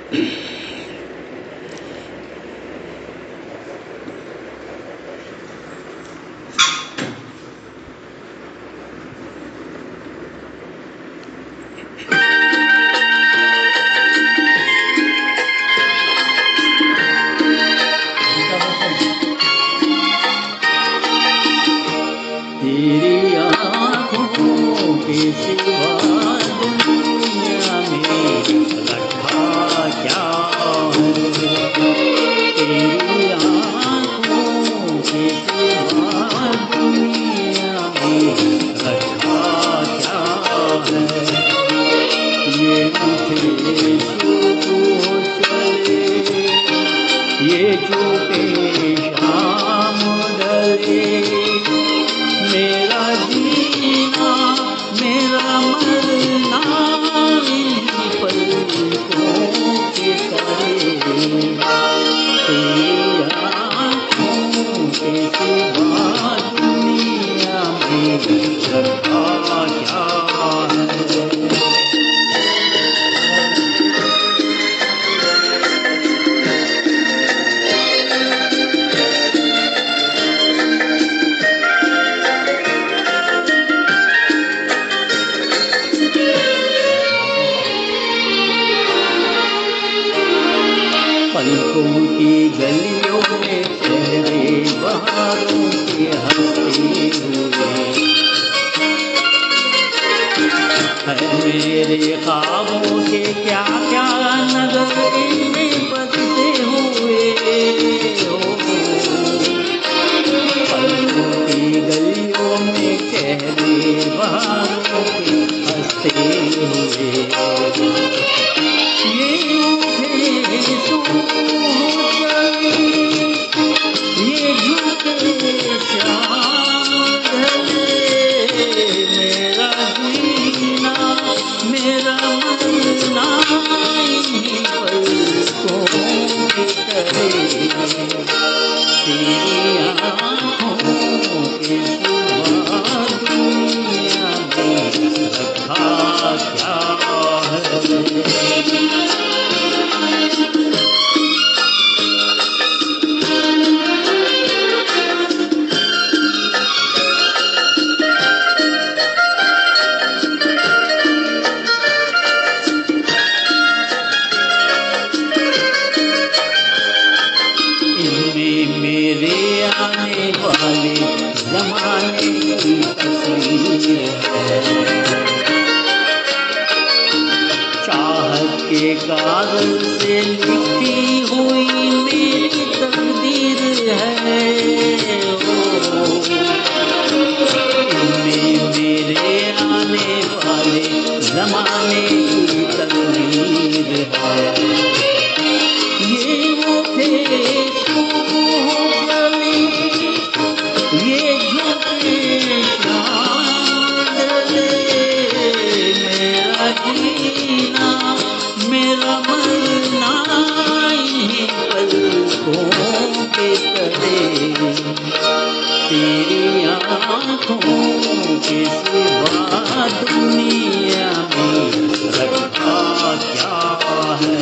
तेरी आँखों के सिवा दुनिया में रखा क्या है। तेरी आँखों के सिवा दुनिया में रखा क्या है। ये उठे सुबह चले, ये झूठे शाम ढले, मेरा जीना मेरा मरना इन्हीं पलकों के तले। तेरी आँखों के सिवा दुनिया में रखा क्या है। पलकों की गलियों में चेहरे बहारों के हंसते हुए है। मेरे ख्वाबों के क्या क्या नजर इनमें बदते हुए हो। पलकों की गलियों में चेहरे बहारों के हंसते हुए, ये उठे ये झूठे शाम ढले, मेरा जीना मेरा मरना इन्हीं पलकों के तले। तेरी आँखों के सिवा दुनिया में रखा क्या है। इनमें मेरे आने वाले जमाने की तस्वीर है। चाहत के कागज से लिखी हुई मेरी तकदीर है। इनमें मेरे आने वाले जमाने की तस्वीर है। ये उठे ये झूठे शाम ढले, मेरा जीना मेरा मरना इन्हीं पलकों के तले। तेरी आँखों के सिवा दुनिया में रखा क्या है।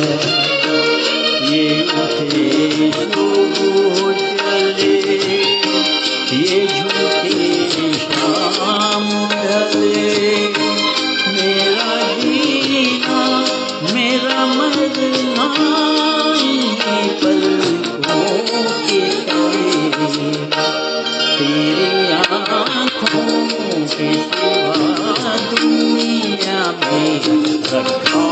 ये उठे सुबह चले, ये झूठे शाम ढले, मेरा जीना मेरा मरना इन्हीं पलकों के तले। तेरी आँखों के सिवा दुनिया में रखा